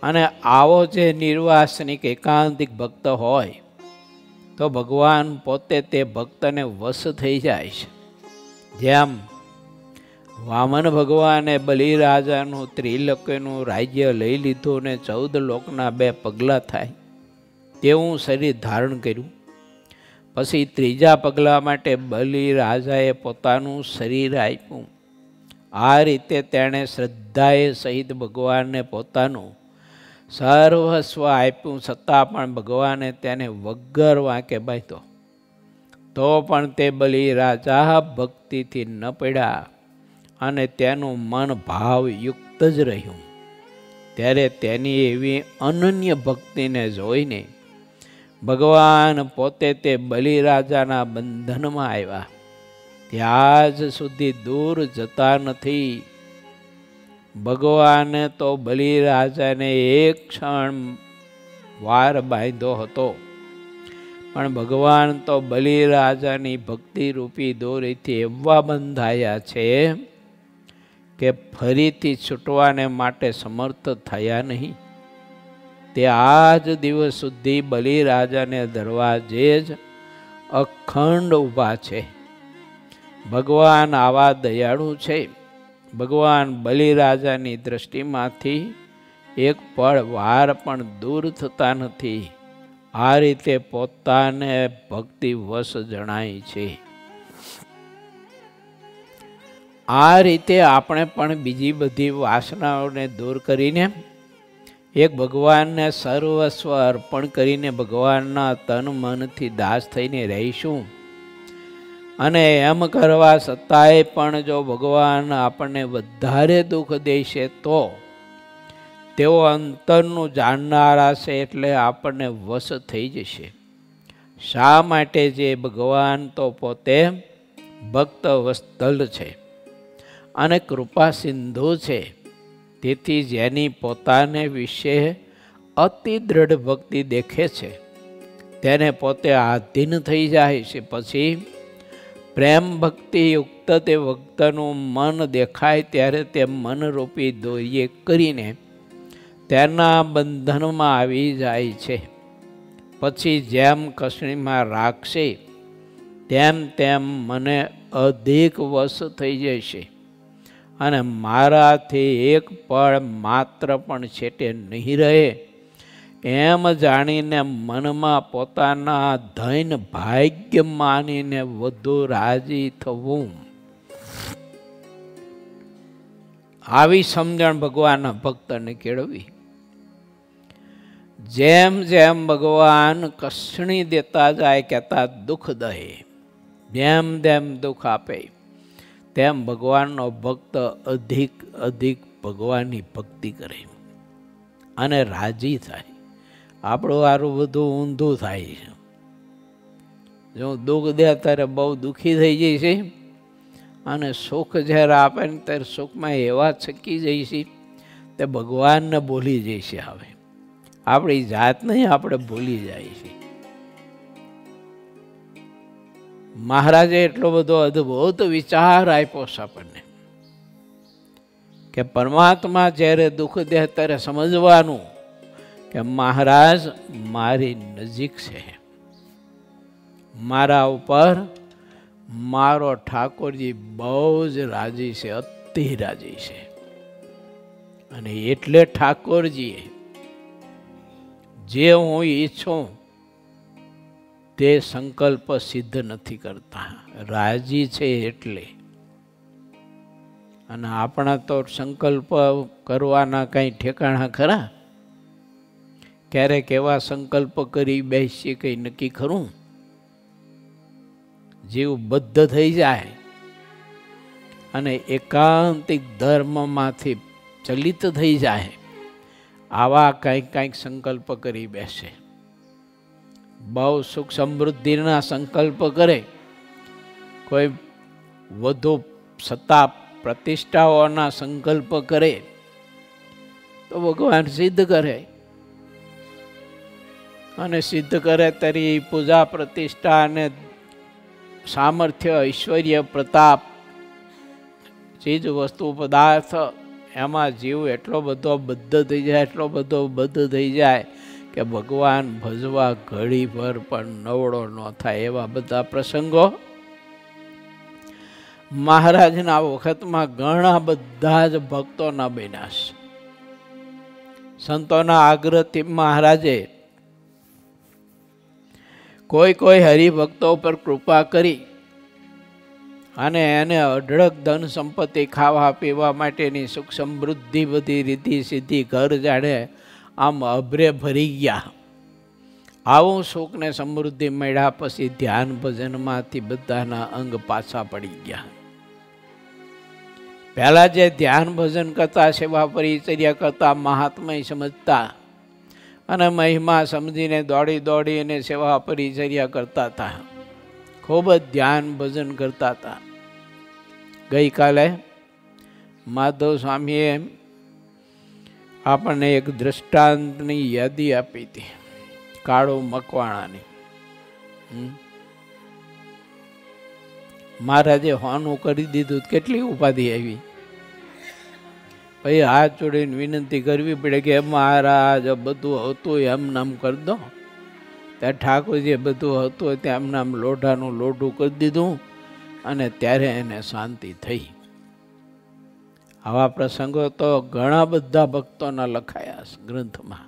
A: અને આવો જે નિર્વાસનિક એકાંતિક ભક્ત હોય તો ભગવાન પોતે તે ભક્તને વશ થઈ જાય છે. જેમ વામન ભગવાને બલિરાજાનું ત્રિલોકનું રાજ્ય લઈ લીધું ને 14 લોકના 2 પગલાં થાય તેવું શરીર ધારણ કર્યું. પછી 3જા પગલા માટે બલિરાજાએ પોતાનું શરીર આપ્યું. આ રીતે તેણે શ્રદ્ધાએ સહિત ભગવાનને પોતાનું સર્વસ્વ આપ્યું, છતાં પણ ભગવાને તેને વગર વાંકે બાંધ્યો. તો પણ તે બલિરાજા ભક્તિથી ન પડ્યા અને તેનું મન ભાવયુક્ત જ રહ્યું. ત્યારે તેની એવી અનન્ય ભક્તિને જોઈને ભગવાન પોતે તે બલિરાજાના બંધનમાં આવ્યા. ત્યાં જ સુધી દૂર જતા નથી. ભગવાને તો બલિરાજાને એક ક્ષણ વાર બાંધ્યો હતો, પણ ભગવાન તો બલિરાજાની ભક્તિરૂપી દોરીથી એવા બંધાયા છે કે ફરીથી છૂટવાને માટે સમર્થ થયા નહીં. તે આજ દિવસ સુધી બલિરાજાને દરવાજે જ અખંડ ઊભા છે. ભગવાન આવા દયાળુ છે. ભગવાન બલિરાજાની દ્રષ્ટિમાંથી એક પળ વાર પણ દૂર થતા નથી. આ રીતે પોતાને ભક્તિ વશ જણાય છે. આ રીતે આપણે પણ બીજી બધી વાસનાઓને દૂર કરીને એક ભગવાનને સર્વસ્વ અર્પણ કરીને ભગવાનના તન મનથી દાસ થઈને રહીશું. અને એમ કરવા છતાંય પણ જો ભગવાન આપણને વધારે દુઃખ દેશે તો તેઓ અંતરનું જાણનારા છે, એટલે આપણને વશ થઈ જશે. શા માટે? જે ભગવાન તો પોતે ભક્ત વત્સલ છે અને કૃપા સિંધુ છે. તેથી જેની પોતાને વિશે અતિ દ્રઢ ભક્તિ દેખે છે તેને પોતે આધીન થઈ જાય છે. પછી પ્રેમ ભક્તિ યુક્ત તે ભક્તનું મન દેખાય ત્યારે તે મનરૂપી દોરીએ કરીને તેના બંધનમાં આવી જાય છે. પછી જેમ કસણીમાં રાખશે તેમ તેમ મને અધિક વશ થઈ જશે અને મારાથી એક પળ માત્ર પણ છેટે નહીં રહે એમ જાણીને મનમાં પોતાના ધન ભાગ્ય માનીને વધુ રાજી થવું. આવી સમજણ ભગવાનના ભક્તને કેળવી. જેમ જેમ ભગવાન કસણી દેતા જાય, કહેતા દુઃખ દે, જેમ જેમ દુઃખ આપે તેમ ભગવાનનો ભક્ત અધિક અધિક ભગવાનની ભક્તિ કરે અને રાજી થાય. આપણું આરું બધું ઊંધું થાય છે. જો દુઃખ દે ત્યારે બહુ દુઃખી થઈ જાય છે અને સુખ જ્યારે આપે ને ત્યારે સુખમાં એવા છકી જાય છે તે ભગવાનને ભૂલી જાય છે. હવે આપણી જાતને આપણે ભૂલી જાય છે. મહારાજે એટલો બધો અદ્ભુત વિચાર આપ્યો છે આપણને કે પરમાત્મા જ્યારે દુઃખ દે ત્યારે સમજવાનું કે મહારાજ મારી નજીક છે, મારા ઉપર મારો ઠાકોરજી બહુ જ રાજી છે, અતિ રાજી છે. અને એટલે ઠાકોરજીએ જે હું ઈચ્છું તે સંકલ્પ સિદ્ધ નથી કરતા, રાજી છે એટલે. અને આપણા તો સંકલ્પ કરવાના કંઈ ઠેકાણા ખરા? ક્યારેક એવા સંકલ્પ કરી બેસીએ કંઈ નક્કી ખરું? જીવ બદ્ધ થઈ જાય અને એકાંતિક ધર્મમાંથી ચલિત થઈ જાય, આવા કંઈક સંકલ્પ કરી બેસે. બહુ સુખ સમૃદ્ધિના સંકલ્પ કરે, કોઈ વધુ સત્તા પ્રતિષ્ઠાઓના સંકલ્પ કરે તો ભગવાન સિદ્ધ કરે. અને સિદ્ધ કરે તરી પૂજા પ્રતિષ્ઠા અને સામર્થ્ય ઐશ્વર્ય પ્રતાપ ચીજ વસ્તુ પદાર્થ એમાં જીવ એટલો બધો બદ્ધ થઈ જાય, એટલો બધો બદ્ધ થઈ જાય કે ભગવાન ભજવા ઘડી ભર પણ નવડો ન થાય. એવા બધા પ્રસંગો મહારાજના વખતમાં ઘણા બધા જ ભક્તોના બન્યા છે. સંતોના આગ્રહથી મહારાજે કોઈ હરિભક્તો પર કૃપા કરી અને એને અઢળક ધન સંપત્તિ ખાવા પીવા માટેની સુખ સમૃદ્ધિ બધી રીતિ સીધી ઘર જાડે આમ અભરે ભરી ગયા. આવું સુખ ને સમૃદ્ધિ મળ્યા પછી ધ્યાન ભજનમાંથી બધાના અંગ પાછા પડી ગયા. પહેલા જે ધ્યાન ભજન કરતા, સેવા પરિચર્યા કરતા, મહાત્મય સમજતા અને મહિમા સમજીને દોડી દોડીને સેવા પરિચર્યા કરતા હતા, ખૂબ જ ધ્યાન ભજન કરતા હતા. ગઈકાલે માધવ સ્વામીએ આપણને એક દ્રષ્ટાંતની યાદી આપી હતી, કાળુ મકવાણાની. મહારાજે હોનું કરી દીધું, કેટલી ઉપાધિ આવી. પછી હાથ જોડીને વિનંતી કરવી પડે કે મહારાજ બધું હતું એમ નામ કરી દો. ત્યાં ઠાકોરજીએ બધું હતું ત્યાં એમ નામ લોઢાનું લોઢું કરી દીધું અને ત્યારે એને શાંતિ થઈ. આવા પ્રસંગો તો ઘણા બધા ભક્તોના લખાયા છે ગ્રંથમાં.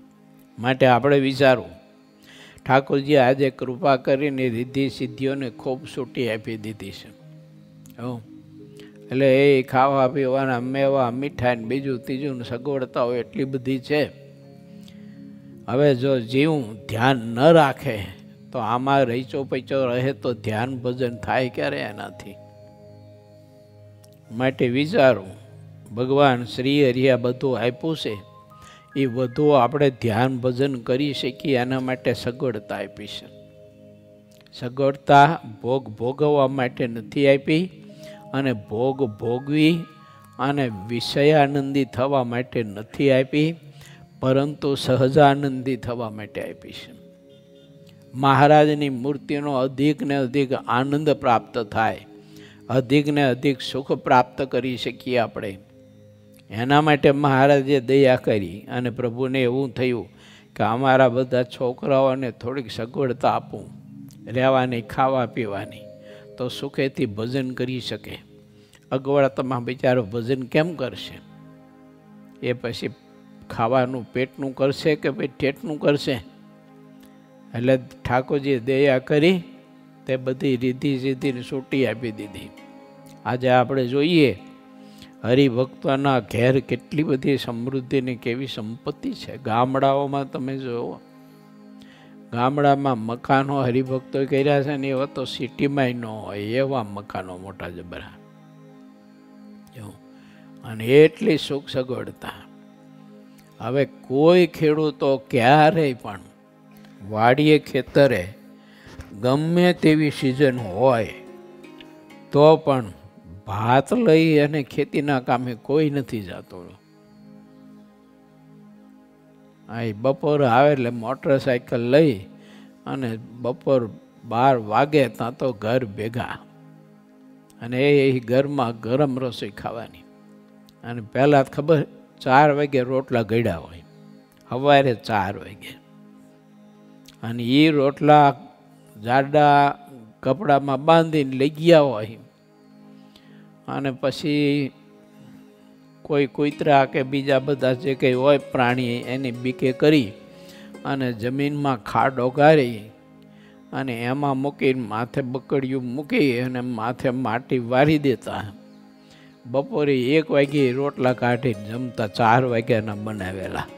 A: માટે આપણે વિચારવું, ઠાકોરજી આજે કૃપા કરીને રીધિ સિદ્ધિઓને ખૂબ છૂટી આપી દીધી છે. એટલે એ ખાવા પીવાના મેવા મીઠાઈ ને બીજું ત્રીજું સગવડતાઓ એટલી બધી છે. હવે જો જીવ ધ્યાન ન રાખે તો આમાં રહીચો પૈચો રહે તો ધ્યાન ભજન થાય ક્યારે એનાથી? માટે વિચારું, ભગવાન શ્રી હરિએ બધું આપ્યું છે, એ વધુ આપણે ધ્યાન ભજન કરી શકીએ એના માટે સગવડતા આપી છે. સગવડતા ભોગ ભોગવવા માટે નથી આપી અને ભોગ ભોગવી અને વિષયાનંદી થવા માટે નથી આપી, પરંતુ સહજાનંદી થવા માટે આપી છે. મહારાજની મૂર્તિનો અધિક ને અધિક આનંદ પ્રાપ્ત થાય, અધિક ને અધિક સુખ પ્રાપ્ત કરી શકીએ આપણે. એના માટે મહારાજે દયા કરી અને પ્રભુને એવું થયું કે અમારા બધા છોકરાઓને થોડીક સગવડતા આપું, રહેવાની ખાવા પીવાની, તો સુખેથી ભજન કરી શકે. અગવડતામાં બિચારો ભજન કેમ કરશે? એ પછી ખાવાનું પેટનું કરશે કે પછી ઠેઠનું કરશે? એટલે ઠાકોરજીએ દયા કરી તે બધી રીતિ સીધી છૂટી આપી દીધી. આજે આપણે જોઈએ હરિભક્તોના ઘેર કેટલી બધી સમૃદ્ધિની કેવી સંપત્તિ છે. ગામડાઓમાં તમે જુઓ, ગામડામાં મકાનો હરિભક્તો કર્યા છે ને એવા તો સિટીમાં ન હોય એવા મકાનો મોટા જબરા. અને એટલી સુખ સગવડતા. હવે કોઈ ખેડૂતો ક્યારેય પણ વાડીએ ખેતરે ગમે તેવી સિઝન હોય તો પણ ભાત લઈ અને ખેતીના કામે કોઈ નથી જતો. બપોર આવે એટલે મોટરસાઇકલ લઈ અને બપોર 12 વાગે ત્યાં તો ઘર ભેગા, અને એ ઘરમાં ગરમ રસોઈ ખાવાની. અને પહેલાં ખબર 4 વાગે રોટલા ઘડ્યા હોય, સવારે 4 વાગે, અને એ રોટલા જાડા કપડામાં બાંધીને લઈ ગયા હોય. અને પછી કોઈ કૂતરા કે બીજા બધા જે કંઈ હોય પ્રાણી એની બીકે કરી અને જમીનમાં ખાડો ગાળી અને એમાં મૂકીને માથે બકડિયું મૂકી અને માથે માટી વારી દેતા. બપોરે 1 વાગે રોટલા કાઢીને જમતા, 4 વાગ્યાના બનાવેલા.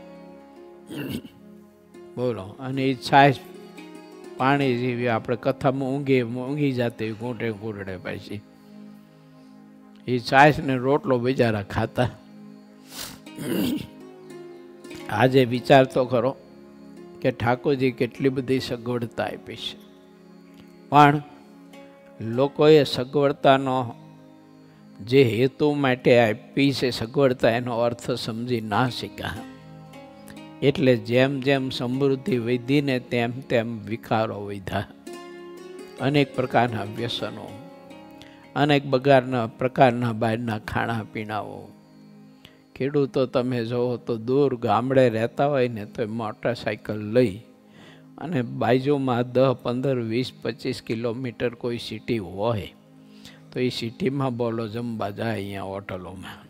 A: બોલો. અને એ છાશ પાણી જેવી આપણે કથામાં ઊંઘી જતી ઘૂંટે ઘૂંટડે પાછી. એ છાશ ને રોટલો બિચારા ખાતા. આજે વિચાર તો કરો કે ઠાકોરજી કેટલી બધી સગવડતા આપી છે, પણ લોકોએ સગવડતાનો જે હેતુ માટે આપી છે સગવડતા, એનો અર્થ સમજી ના શીખ્યા. એટલે જેમ જેમ સમૃદ્ધિ વધી ને તેમ તેમ વિકારો વધ્યા. અનેક પ્રકારના વ્યસનો, અનેક પ્રકારના બહારના ખાણા પીણાઓ. ખેડૂતો તમે જુઓ તો દૂર ગામડે રહેતા હોય ને તો મોટરસાઇકલ લઈ અને બાજુમાં 10, 15, 20, 25 કિલોમીટર કોઈ સિટી હોય તો એ સિટીમાં બોલો જમવા જાય અહીંયા હોટલોમાં.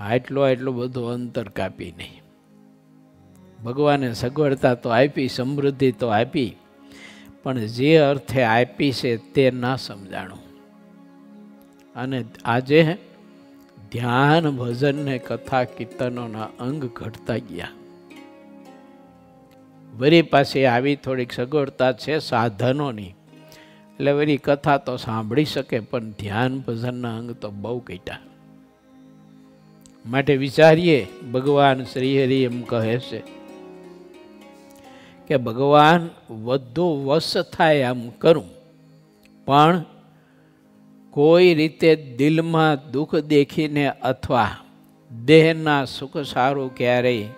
A: આટલું બધું અંતર કાપી નહીં. ભગવાને સગવડતા તો આપી, સમૃદ્ધિ તો આપી, પણ જે અર્થે આપી છે તે ના સમજાણું. અને આજે ધ્યાન, ભજન ને કથા કીર્તનોના અંગ ઘટતા ગયા. વળી પાસે આવી થોડીક સગવડતા છે સાધનોની, એટલે વળી કથા તો સાંભળી શકે, પણ ધ્યાન ભજનના અંગ તો બહુ ઘટ્યા. માટે વિચારીએ, ભગવાન શ્રી હરિ એમ કહે છે કે ભગવાન વધુ વશ થાય એમ કરું, પણ કોઈ રીતે દિલમાં દુઃખ દેખીને અથવા દેહના સુખ સારું ક્યારેય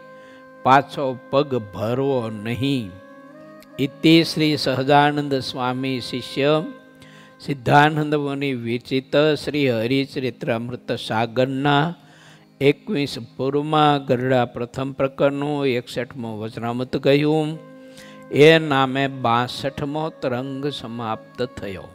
A: પાછો પગ ભરવો નહીં. ઇતિ શ્રી સહજાનંદ સ્વામી શિષ્ય સિદ્ધાનંદ મુનિ વિરચિત શ્રી હરિચરિત્રામૃત સાગરના 21 પૂર્વમાં ગરડા પ્રથમ પ્રકરણનું 61મો વચનામૃત કહ્યું. એ નામે 62મો તરંગ સમાપ્ત થયો.